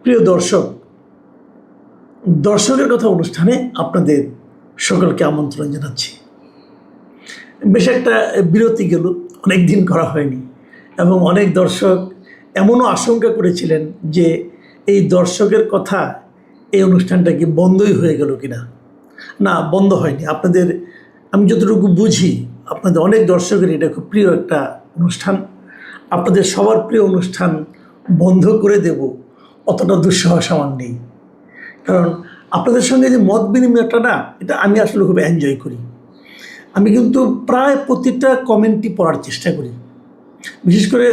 প্রিয় দর্শক, দর্শকের কথা অনুষ্ঠানে আপনাদের সকলকে আমন্ত্রণ জানাচ্ছি। বেশ একটা বিরতি গেল, অনেক দিন করা হয়নি এবং অনেক দর্শক এমনও আশঙ্কা করেছিলেন যে এই দর্শকের কথা এই অনুষ্ঠানটা কি বন্ধই হয়ে গেল কিনা। না, বন্ধ হয়নি। আমি যতটুকু বুঝি আপনাদের অনেক দর্শকের এটা খুব প্রিয় একটা অনুষ্ঠান। আপনাদের সবার প্রিয় অনুষ্ঠান বন্ধ করে দেব অতটা দুঃসাহস আমার নেই, কারণ আপনাদের সঙ্গে যে মত বিনিময়টা না, এটা আমি আসলে খুব এনজয় করি। আমি কিন্তু প্রায় প্রতিটা কমেন্টই পড়ার চেষ্টা করি। বিশেষ করে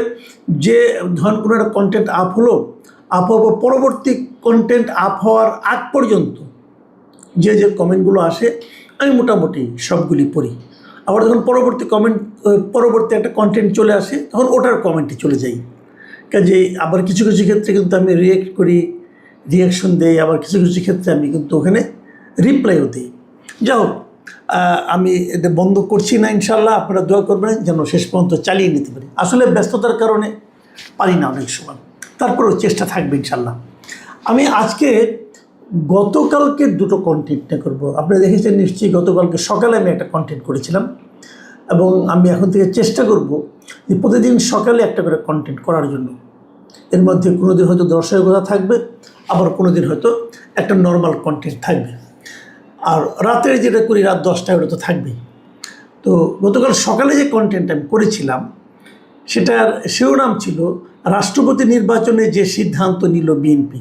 যে ধরুন কোনো একটা কন্টেন্ট আপ হলো, পরবর্তী কন্টেন্ট আপ হওয়ার আগ পর্যন্ত যে কমেন্টগুলো আসে আমি মোটামুটি সবগুলি পড়ি। আবার যখন পরবর্তী একটা কন্টেন্ট চলে আসে তখন ওটার কমেন্টে চলে যাই। কাজে আবার কিছু কিছু ক্ষেত্রে কিন্তু আমি রিয়েক্ট করি, রিয়াকশন দেই, আবার কিছু কিছু ক্ষেত্রে আমি কিন্তু ওখানে রিপ্লাইও দিই। যাই হোক, আমি এটা বন্ধ করছি না, ইনশাল্লাহ আপনারা দোয়া করবেন যেন শেষ পর্যন্ত চালিয়ে নিতে পারি। আসলে ব্যস্ততার কারণে পারি না অনেক সময়, তারপরেও চেষ্টা থাকবে ইনশাল্লাহ। আমি আজকে গতকালকে দুটো কন্টেন্টটা করব। আপনারা দেখেছেন নিশ্চয়ই, গতকালকে সকালে আমি একটা কন্টেন্ট করেছিলাম এবং আমি এখন থেকে চেষ্টা করব যে প্রতিদিন সকালে একটা করে কন্টেন্ট করার জন্য। এর মধ্যে কোনো দিন হয়তো দর্শকের কথা থাকবে, আবার কোনো দিন হয়তো একটা নর্মাল কন্টেন্ট থাকবে, আর রাতের যেটা করি রাত 10টায় ওটা তো থাকবেই। তো গতকাল সকালে যে কন্টেন্ট আমি করেছিলাম সেটার শিরোনাম ছিল রাষ্ট্রপতি নির্বাচনে যে সিদ্ধান্ত নিল বিএনপি,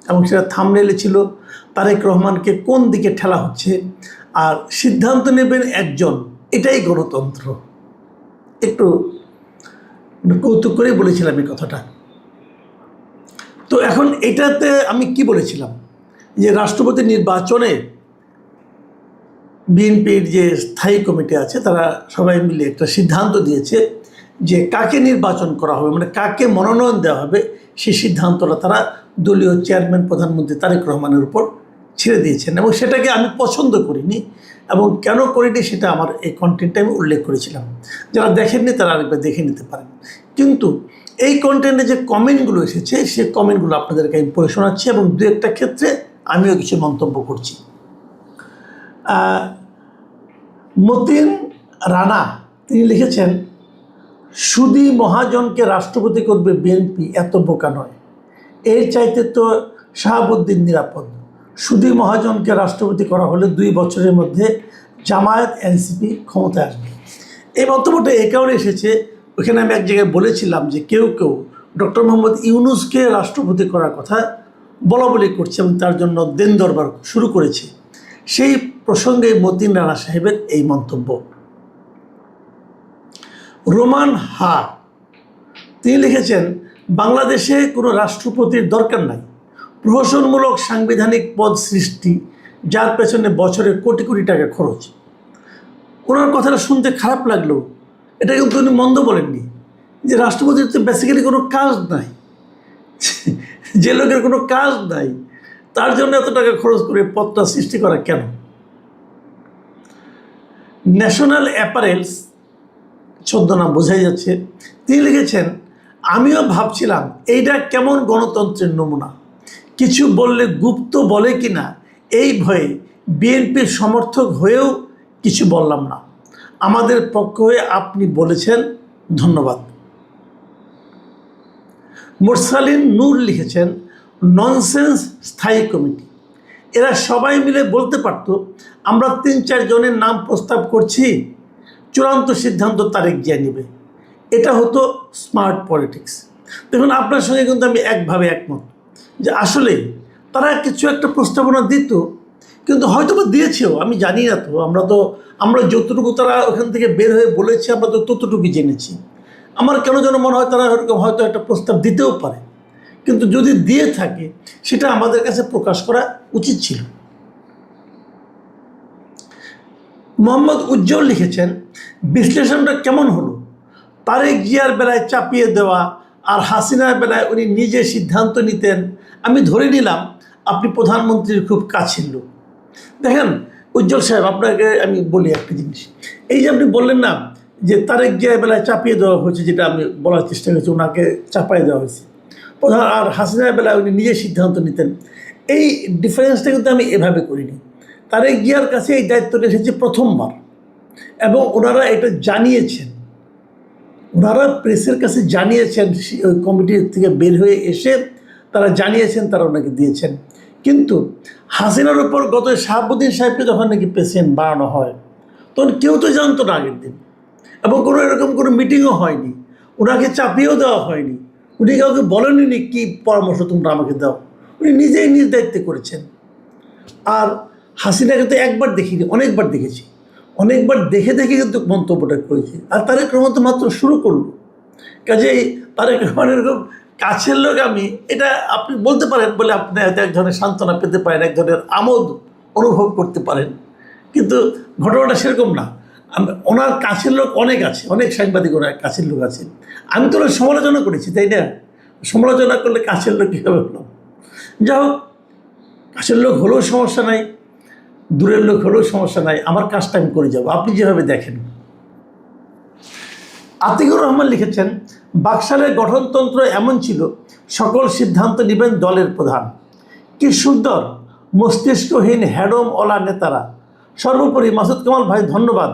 এবং সেটা থাম্বনেইলে ছিল তারেক রহমানকে কোন দিকে ঠেলা হচ্ছে, আর সিদ্ধান্ত নেবেন একজন, এটাই গণতন্ত্র। একটু কৌতুক করেই বলেছিলাম এই কথাটা। তো এখন এটাতে আমি কি বলেছিলাম, যে রাষ্ট্রপতি নির্বাচনে বিএনপির যে স্থায়ী কমিটি আছে তারা সবাই মিলে একটা সিদ্ধান্ত দিয়েছে যে কাকে নির্বাচন করা হবে, মানে কাকে মনোনয়ন দেওয়া হবে, সেই সিদ্ধান্তটা তারা দলীয় চেয়ারম্যান প্রধানমন্ত্রী তারেক রহমানের উপর ছেড়ে দিয়েছেন। এবং সেটাকে আমি পছন্দ করিনি, এবং কেন করিনি সেটা আমার এই কন্টেন্টে আমি উল্লেখ করেছিলাম। যারা দেখেননি তারা আরেকবার দেখে নিতে পারেন। কিন্তু এই কন্টেন্টে যে কমেন্টগুলো এসেছে সেই কমেন্টগুলো আপনাদেরকে আমি পড়ে শোনাচ্ছি, এবং দু একটা ক্ষেত্রে আমিও কিছু মন্তব্য করছি। মতিন রানা তিনি লিখেছেন, সুধী মহাজনকে রাষ্ট্রপতি করবে বিএনপি, এত বোকা নয়। এর চাইতে তো শাহাবুদ্দিন নিরাপদ। সুধী মহাজনকে রাষ্ট্রপতি করা হলে 2 বছরের মধ্যে জামায়াত এনসিপি ক্ষমতায় আসবে। এই মন্তব্যটা এই কারণে এসেছে, ওখানে আমি এক জায়গায় বলেছিলাম যে কেউ কেউ ডক্টর মোহাম্মদ ইউনূসকে রাষ্ট্রপতি করার কথা বলা বলি করছে এবং তার জন্য দেন দরবার শুরু করেছে। সেই প্রসঙ্গে মতিন রানা সাহেবের এই মন্তব্য। রোমান হা তিনি লিখেছেন, বাংলাদেশে কোনো রাষ্ট্রপতির দরকার নাই। প্রহসনমূলক সাংবিধানিক পদ সৃষ্টি, যার পেছনে বছরে কোটি কোটি টাকা খরচ। ওনার কথাটা শুনতে খারাপ লাগলেও এটা কিন্তু উনি মন্দ বলেননি, যে রাষ্ট্রপতির তো বেসিক্যালি কোনো কাজ নাই, যে লোকের কোনো কাজ নাই তার জন্য এত টাকা খরচ করে পদটা সৃষ্টি করা কেন। ন্যাশনাল অ্যাপারেলস ছদ্মনাম বোঝাই যাচ্ছে, তিনি লিখেছেন, আমিও ভাবছিলাম এইটা কেমন গণতন্ত্রের নমুনা, কিছু বললে গুপ্ত বলে কিনা এই ভয়ে বিএনপির সমর্থক হয়েও কিছু বললাম না। আমাদের পক্ষ হয়ে আপনি বলেছেন, ধন্যবাদ। মোরসালিন নূর লিখেছেন, ননসেন্স স্থায়ী কমিটি, এরা সবাই মিলে বলতে পারত আমরা 3-4 জনের নাম প্রস্তাব করছি, চূড়ান্ত সিদ্ধান্ত তারেক জিয়া নেবে। এটা হতো স্মার্ট পলিটিক্স। দেখুন, আপনার সঙ্গে কিন্তু আমি একভাবে একমত যে আসলে তারা কিছু একটা প্রস্তাবনা দিত, কিন্তু হয়তো বা দিয়েছেও, আমি জানি না। তো আমরা যতটুকু তারা ওখান থেকে বের হয়ে বলেছে আমরা তো ততটুকুই জেনেছি। আমার কেন যেন মনে হয় তারা হয়তো একটা প্রস্তাব দিতেও পারে, কিন্তু যদি দিয়ে থাকে সেটা আমাদের কাছে প্রকাশ করা উচিত ছিল। মোহাম্মদ উজ্জ্বল লিখেছেন, বিশ্লেষণটা কেমন হলো, তারেক জিয়ার বেলায় চাপিয়ে দেওয়া আর হাসিনার বেলায় উনি নিজে সিদ্ধান্ত নিতেন। আমি ধরে নিলাম আপনি প্রধানমন্ত্রীর খুব কাছের লোক। দেখেন উজ্জ্বল সাহেব, আপনাকে আমি বলি একটা জিনিস, এই যে আপনি বললেন না যে তারেক জিয়ার বেলায় চাপিয়ে দেওয়া হয়েছে, যেটা আমি বলার চেষ্টা করেছি, ওনাকে চাপাই দেওয়া হয়েছে। প্রধান আর হাসিনার বেলায় উনি নিজে সিদ্ধান্ত নিতেন। এই ডিফারেন্সটা কিন্তু আমি এভাবে করিনি। তারেক জিয়ার কাছে এই দায়িত্বটা এসেছে প্রথমবার, এবং ওনারা এটা জানিয়েছেন, ওনারা প্রেসের কাছে জানিয়েছেন, ওই কমিটির থেকে বের হয়ে এসে তারা জানিয়েছেন, তারা ওনাকে দিয়েছেন। কিন্তু হাসিনার উপর গত শাহাবুদ্দিন সাহেবকে যখন নাকি প্রেসিডেন্ট বানানো হয়, তখন কেউ তো জানতো না আগের দিন, এবং কোনো এরকম কোনো মিটিংও হয়নি, ওনাকে চাপিয়েও দেওয়া হয়নি, উনি কাউকে বলেননি কী পরামর্শ তোমরা আমাকে দাও, উনি নিজেই নিজ দায়িত্বে করেছেন। আর হাসিনাকে তো একবার দেখিনি, অনেকবার দেখেছি, অনেকবার দেখে দেখে কিন্তু মন্তব্যটা করেছি। আর তারেক রহমান তো মাত্র শুরু করলো। কাজেই তারেক রহমান এরকম কাছের লোক আমি, এটা আপনি বলতে পারেন বলে আপনি হয়তো এক ধরনের সান্ত্বনা পেতে পারেন, এক ধরনের আমোদ অনুভব করতে পারেন, কিন্তু ঘটনাটা সেরকম না। ওনার কাছের লোক অনেক আছে, অনেক সাংবাদিক ওনার কাছের লোক আছে। আমি তো ওনার সমালোচনা করেছি, তাই না? সমালোচনা করলে কাছের লোক কীভাবে হলো? যা হোক, কাছের লোক হলেও সমস্যা নাই, দূরের লোক হলেও সমস্যা নাই, আমার কাজটা আমি করে যাবো, আপনি যেভাবে দেখেন। আতিকুর রহমান লিখেছেন, বাকশালের গঠনতন্ত্র এমন ছিল, সকল সিদ্ধান্ত নেবেন দলের প্রধান। কি সুন্দর মস্তিষ্কহীন হ্যাডমওয়ালা নেতারা। সর্বোপরি মাসুদ কামাল ভাই, ধন্যবাদ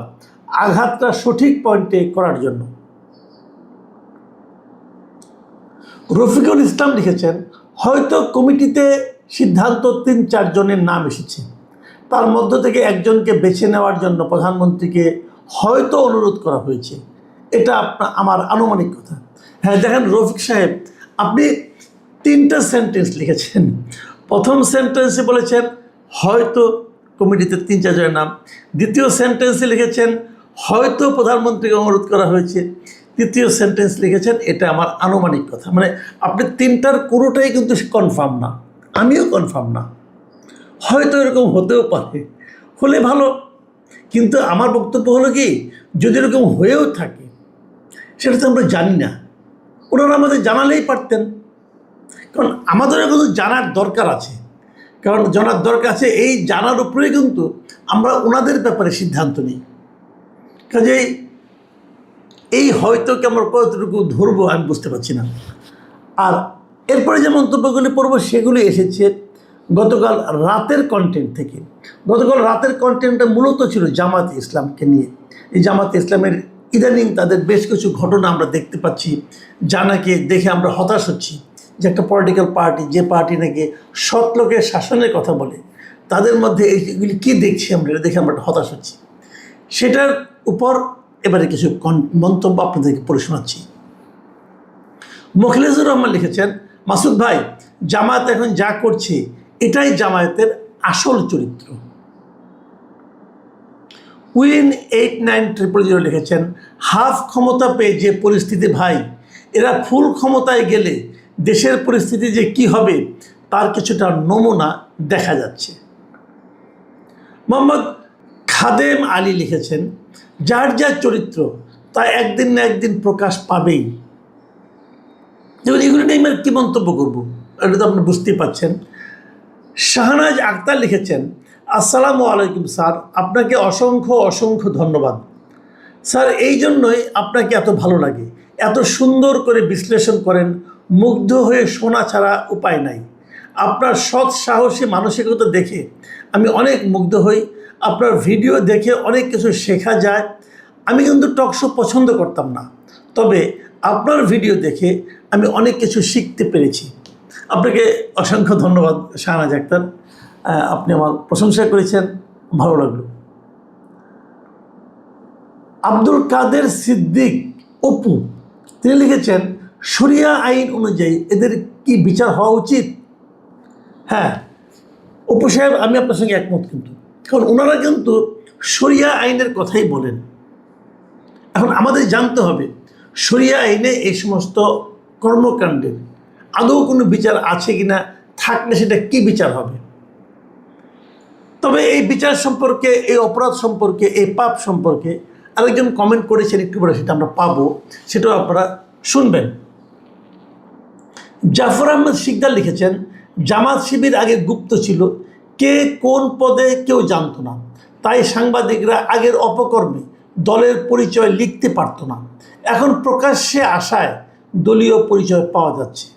আঘাতটা সঠিক পয়েন্টে করার জন্য। রফিকুল ইসলাম লিখেছেন, হয়তো কমিটিতে সিদ্ধান্ত ৩-৪ জনের নাম এসেছে, তার মধ্য থেকে একজনকে বেছে নেওয়ার জন্য প্রধানমন্ত্রীকে হয়তো অনুরোধ করা হয়েছে। এটা আমার আনুমানিক কথা। হ্যাঁ, দেখেন রফিক সাহেব, আপনি 3টা সেন্টেন্স লিখেছেন। প্রথম সেন্টেন্সে বলেছেন হয়তো কমিটিতে ৩-৪ জনের নাম, দ্বিতীয় সেন্টেন্সে লিখেছেন হয়তো প্রধানমন্ত্রীকে অনুরোধ করা হয়েছে, তৃতীয় সেন্টেন্স লিখেছেন এটা আমার আনুমানিক কথা। মানে আপনি 3টার কোনোটাই কিন্তু কনফার্ম না, আমিও কনফার্ম না, হয়তো এরকম হতেও পারে, হলে ভালো। কিন্তু আমার বক্তব্য হলো কি, যদি এরকম হয়েও থাকে সেটা তো আমরা জানি না, ওনারা আমাদের জানালেই পারতেন। কারণ আমাদেরও কিন্তু জানার দরকার আছে, কারণ জানার দরকার আছে, এই জানার উপরে কিন্তু আমরা ওনাদের ব্যাপারে সিদ্ধান্ত নিই। কাজেই এই হয়তোকে আমরা কতটুকু ধরবো আমি বুঝতে পারছি না। আর এরপরে যে মন্তব্যগুলি পড়ব সেগুলি এসেছে গতকাল রাতের কন্টেন্ট থেকে। গতকাল রাতের কন্টেন্টটা মূলত ছিল জামাতে ইসলামকে নিয়ে। এই জামাতে ইসলামের ইদানিং তাদের বেশ কিছু ঘটনা আমরা দেখতে পাচ্ছি, যা নাকি দেখে আমরা হতাশ হচ্ছি, যে একটা পলিটিক্যাল পার্টি, যে পার্টি নাকি সৎ লোকের শাসনের কথা বলে, তাদের মধ্যে এইগুলি কী দেখছি আমরা, এটা দেখে আমরা হতাশ হচ্ছি। সেটার উপর এবারে কিছু মন্তব্য আপনাদেরকে পড়ে শোনাচ্ছি। মোখলেসুর রহমান লিখেছেন, মাসুদ ভাই, জামায়াত এখন যা করছে এটাই জামায়াতের আসল চরিত্র। উইন 8900 লিখেছেন, হাফ ক্ষমতা পেয়ে যে পরিস্থিতি ভাই, এরা ফুল ক্ষমতায় গেলে দেশের পরিস্থিতি যে কি হবে তার কিছুটা নমুনা দেখা যাচ্ছে। মোহাম্মদ খাদেম আলী লিখেছেন, যার যার চরিত্র তা একদিন না একদিন প্রকাশ পাবেই। যেমন এগুলো নিয়ে আমি কী মন্তব্য করবো, এটা তো আপনি বুঝতেই পারছেন। শাহনাজ আক্তার লিখেছেন, আসসালামু আলাইকুম স্যার, আপনাকে অসংখ্য অসংখ্য ধন্যবাদ স্যার, এই জন্যই আপনাকে এত ভালো লাগে, এত সুন্দর করে বিশ্লেষণ করেন, মুগ্ধ হয়ে শোনা ছাড়া উপায় নাই। আপনার সৎ সাহসী মানসিকতা দেখে আমি অনেক মুগ্ধ হই, আপনার ভিডিও দেখে অনেক কিছু শেখা যায়। আমি কিন্তু টকশো পছন্দ করতাম না, তবে আপনার ভিডিও দেখে আমি অনেক কিছু শিখতে পেরেছি। আপনাকে অসংখ্য ধন্যবাদ শাহনাজ আক্তার, আপনি আমার প্রশংসা করেছেন, ভালো লাগলো। আব্দুল কাদের সিদ্দিক অপু, তিনি লিখেছেন, শরিয়া আইন অনুযায়ী এদের কি বিচার হওয়া উচিত? হ্যাঁ অপু সাহেব, আমি আপনার সঙ্গে একমত, কিন্তু কারণ ওনারা কিন্তু শরিয়া আইনের কথাই বলেন। এখন আমাদের জানতে হবে শরিয়া আইনে এই সমস্ত কর্মকাণ্ডের আদৌ কোনো বিচার আছে কিনা, থাকলে সেটা কি বিচার হবে। তবে এই বিচার সম্পর্কে, এই অপরাধ সম্পর্কে, এই পাপ সম্পর্কে আরেকজন কমেন্ট করেছেন, একটু পরে সেটা আমরা পাবো, সেটাও আপনারা শুনবেন। জাফর আহমেদ শিকদার লিখেছেন, জামাত শিবির আগে গুপ্ত ছিল, কে কোন পদে কেউ জানতো না, তাই সাংবাদিকরা আগের অপকর্মে দলের পরিচয় লিখতে পারতো না, এখন প্রকাশ্যে আসায় দলীয় পরিচয় পাওয়া যাচ্ছে।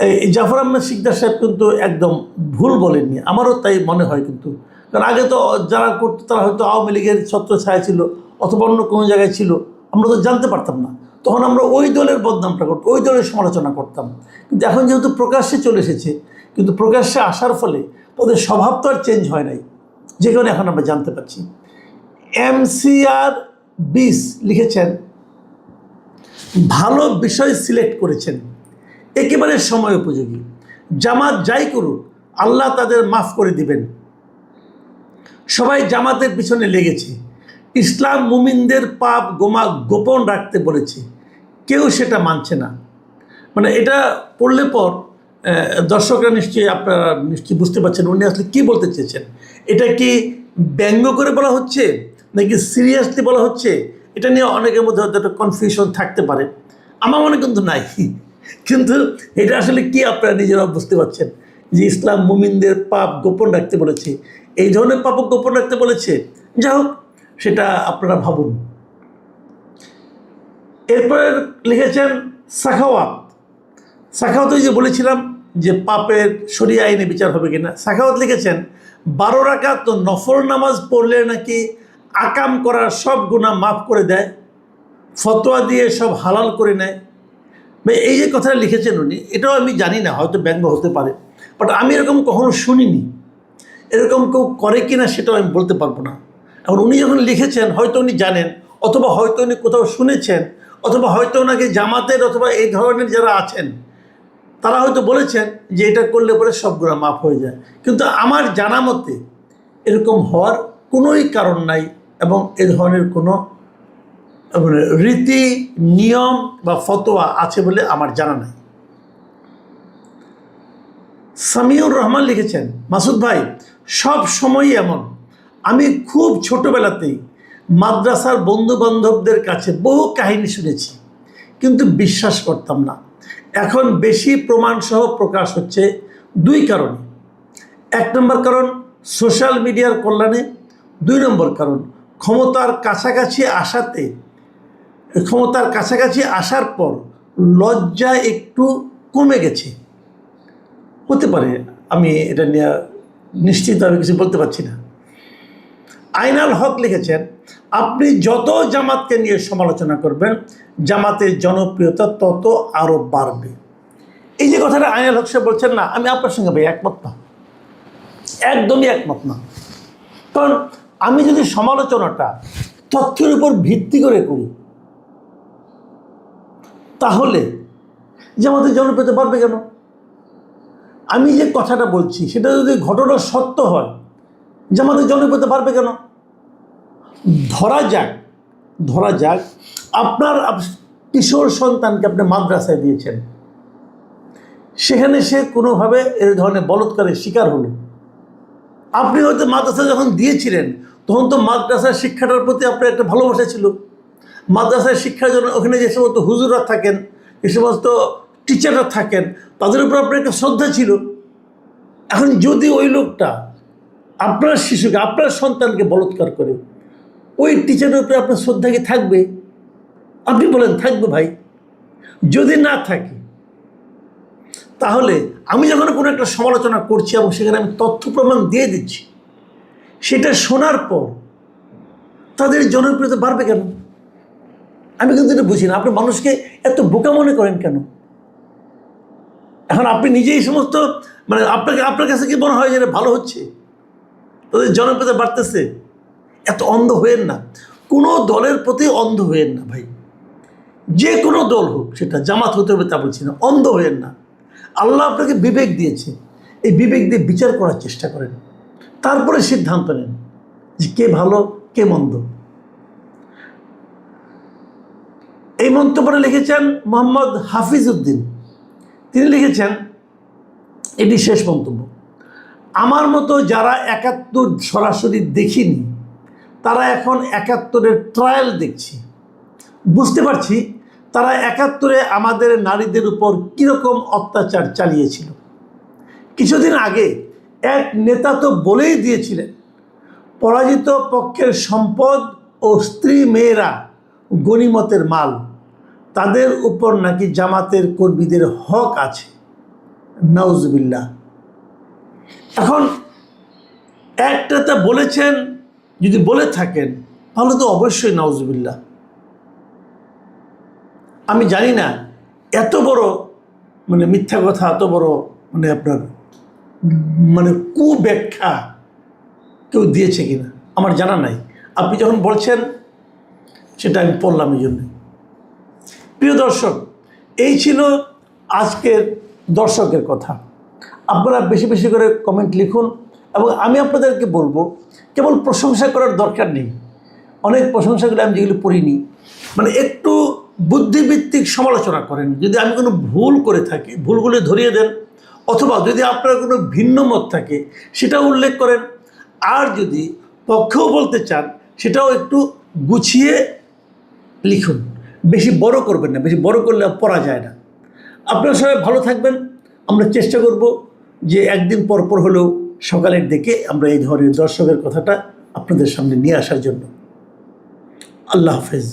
এই জাফর আহমেদ সিকদার সাহেব কিন্তু একদম ভুল বলেননি, আমারও তাই মনে হয়। কিন্তু কারণ আগে তো যারা করতো তারা হয়তো আওয়ামী লীগের ছত্রছায়া ছিল অথবা অন্য কোনো জায়গায় ছিল, আমরা তো জানতে পারতাম না। তখন আমরা ওই দলের বদনামটা করতাম, ওই দলের সমালোচনা করতাম। কিন্তু এখন যেহেতু প্রকাশ্যে চলে এসেছে, কিন্তু প্রকাশ্যে আসার ফলে তাদের স্বভাব তো আর চেঞ্জ হয় নাই, যে কারণে এখন আমরা জানতে পারছি। MCR-20 লিখেছেন, ভালো বিষয় সিলেক্ট করেছেন, একেবারে সময় উপযোগী। জামাত যাই করুক আল্লাহ তাদের মাফ করে দিবেন। সবাই জামাতের পিছনে লেগেছে। ইসলাম মুমিনদের পাপ গোপন রাখতে বলেছে, কেউ সেটা মানছে না। মানে এটা পড়লে পর দর্শকরা নিশ্চয়ই, আপনারা নিশ্চয়ই বুঝতে পারছেন উনি আসলে কী বলতে চেয়েছেন। এটা কি ব্যঙ্গ করে বলা হচ্ছে নাকি সিরিয়াসলি বলা হচ্ছে, এটা নিয়ে অনেকের মধ্যে হয়তো একটা কনফিউশন থাকতে পারে। আমার মনে কিন্তু নাই, কিন্তু এটা আসলে কি আপনারা নিজেরাও বুঝতে পারছেন যে ইসলাম মুমিনদের পাপ গোপন রাখতে বলেছে, এই ধরনের পাপ গোপন রাখতে বলেছে। যাই হোক, সেটা আপনারা ভাবুন। এরপরে লিখেছেন সাখাওয়াত। সাখাওয়াত যে বলেছিলাম যে পাপের শরিয়া আইনে বিচার হবে কিনা, সাখাওয়াত লিখেছেন 12 রাকাত তো নফল নামাজ পড়লে নাকি আকাম করার সব গুনাহ মাফ করে দেয়, ফতোয়া দিয়ে সব হালাল করে নেয়। এই যে কথাটা লিখেছেন উনি, এটাও আমি জানি না, হয়তো ব্যঙ্গ হতে পারে, বাট আমি এরকম কখনো শুনিনি। এরকম কেউ করে কিনা সেটাও আমি বলতে পারবো না। এখন উনি যখন লিখেছেন হয়তো উনি জানেন, অথবা হয়তো উনি কোথাও শুনেছেন, অথবা হয়তো ওনাকে জামাতের অথবা এই ধরনের যারা আছেন তারা হয়তো বলেছেন যে এটা করলে পরে সব গুনাহ মাফ হয়ে যায়। কিন্তু আমার জানা মতে এরকম হওয়ার কোনোই কারণ নাই, এবং এ ধরনের কোনো রীতি নিয়ম বা ফতোয়া আছে বলে আমার জানা নাই। সামিউর রহমান লিখেছেন, মাসুদ ভাই সব সময়ই এমন, আমি খুব ছোটবেলাতেই মাদ্রাসার বন্ধু বান্ধবদের কাছে বহু কাহিনী শুনেছি, কিন্তু বিশ্বাস করতাম না। এখন বেশি প্রমাণসহ প্রকাশ হচ্ছে 2 কারণে। 1 নম্বর কারণ সোশ্যাল মিডিয়ার কল্যাণে, 2 নম্বর কারণ ক্ষমতার কাছাকাছি আসার পর লজ্জা একটু কমে গেছে। হতে পারে, আমি এটা নিয়ে নিশ্চিতভাবে কিছু বলতে পারছি না। আইনাল হক লিখেছেন, আপনি যত জামাতকে নিয়ে সমালোচনা করবেন জামাতের জনপ্রিয়তা তত আরও বাড়বে। এই যে কথাটা আইনাল হক সাহেব বলছেন না, আমি আপনার সঙ্গে ভাই একমত না, একদমই একমত না। কারণ আমি যদি সমালোচনাটা তথ্যের উপর ভিত্তি করে করি তাহলে জামাতের জনপ্রিয়তা বাড়বে কেন? আমি যে কথাটা বলছি সেটা যদি ঘটনা সত্য হয় জামাতের জনপ্রিয়তা বাড়বে কেন? ধরা যাক আপনার কিশোর সন্তানকে আপনি মাদ্রাসায় দিয়েছেন, সেখানে সে কোনোভাবে এই ধরনের বলৎকারের শিকার হলো। আপনি হয়তো মাদ্রাসা যখন দিয়েছিলেন তখন তো মাদ্রাসার শিক্ষাটার প্রতি আপনার একটা ভালোবাসা ছিল। মাদ্রাসার শিক্ষার জন্য ওখানে যে সমস্ত হুজুররা থাকেন, যে সমস্ত টিচাররা থাকেন, তাদের উপর আপনার একটা শ্রদ্ধা ছিল। এখন যদি ওই লোকটা আপনার শিশুকে, আপনার সন্তানকে বলৎকার করে, ওই টিচারের উপরে আপনার শ্রদ্ধা কি থাকবে? আপনি বলেন থাকবে ভাই? যদি না থাকে তাহলে আমি যখন কোনো একটা সমালোচনা করছি এবং সেখানে আমি তথ্য প্রমাণ দিয়ে দিচ্ছি, সেটা শোনার পর তাদের জনপ্রিয়তা বাড়বে কেন? আমি কিন্তু এটা বুঝি না। আপনি মানুষকে এত বোকা মনে করেন কেন? এখন আপনি নিজেই সমস্ত আপনার কাছে কি মনে হয় যে ভালো হচ্ছে, তাদের জনপ্রিয়তা বাড়তেছে? এত অন্ধ হয়েন না, কোনো দলের প্রতি অন্ধ হয়েন না ভাই। যে কোনো দল হোক, সেটা জামাত হতে হবে তা বলছি না, অন্ধ হয়েন না। আল্লাহ আপনাকে বিবেক দিয়েছে, এই বিবেক দিয়ে বিচার করার চেষ্টা করেন, তারপরে সিদ্ধান্ত নেন যে কে ভালো কে মন্দ। এই মন্তব্যটা লিখেছেন মোহাম্মদ হাফিজ উদ্দিন। তিনি লিখেছেন, এটি শেষ মন্তব্য, আমার মতো যারা 71 সরাসরি দেখিনি তারা এখন 71-এর ট্রায়াল দেখছি। বুঝতে পারছি তারা 71-এ আমাদের নারীদের উপর কীরকম অত্যাচার চালিয়েছিল। কিছুদিন আগে এক নেতা তো বলেই দিয়েছিলেন পরাজিত পক্ষের সম্পদ ও স্ত্রী মেয়েরা গনিমতের মাল, তাদের উপর নাকি জামাতের কর্মীদের হক আছে। নাউজুবিল্লাহ। এখন একটাতে বলেছেন, যদি বলে থাকেন তাহলে তো অবশ্যই নাউজুবিল্লাহ। আমি জানি না এত বড় মিথ্যা কথা, এত বড় আপনার কুব্যাখ্যা কেউ দিয়েছে কিনা আমার জানা নাই। আপনি যখন বলছেন সেটা আমি পড়লাম এই জন্য। প্রিয় দর্শক, এই ছিল আজকের দর্শকের কথা। আপনারা বেশি বেশি করে কমেন্ট লিখুন এবং আমি আপনাদেরকে বলবো, কেবল প্রশংসা করার দরকার নেই। অনেক প্রশংসা করে আমি যেগুলো পড়িনি, একটু বুদ্ধিভিত্তিক সমালোচনা করেন। যদি আমি কোনো ভুল করে থাকি, ভুলগুলি ধরিয়ে দেন, অথবা যদি আপনার কোনো ভিন্ন মত থাকে সেটা উল্লেখ করেন। আর যদি পক্ষেও বলতে চান সেটাও একটু গুছিয়ে লিখুন। বেশি বড় করবেন না, বেশি বড় করলে পড়া যায় না। আপনারা সবাই ভালো থাকবেন। আমরা চেষ্টা করব যে একদিন পর পর হলেও সকালের দিকে আমরা এই ধরনের দর্শকের কথাটা আপনাদের সামনে নিয়ে আসার জন্য। আল্লাহ হাফেজ।